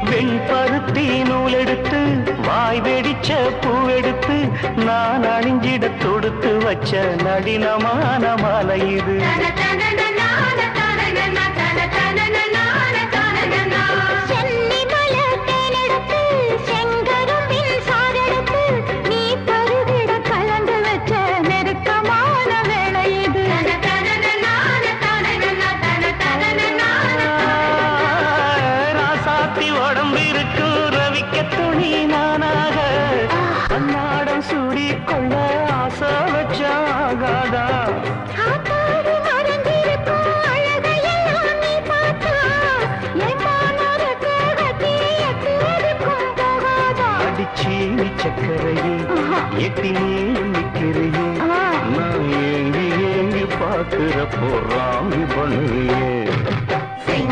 வெண்பருத்தி நூலெடுத்து வாய் வெடிச்ச பூவெடுத்து நான் அணிஞ்சிட தொடுத்து வச்ச நடினமான மாலை இது. சீனி சக்கரையே எட்டினே நிற்கிறையே நான் ஏங்கி ஏங்கி பார்க்கிற போறாமி பண்ணுவே.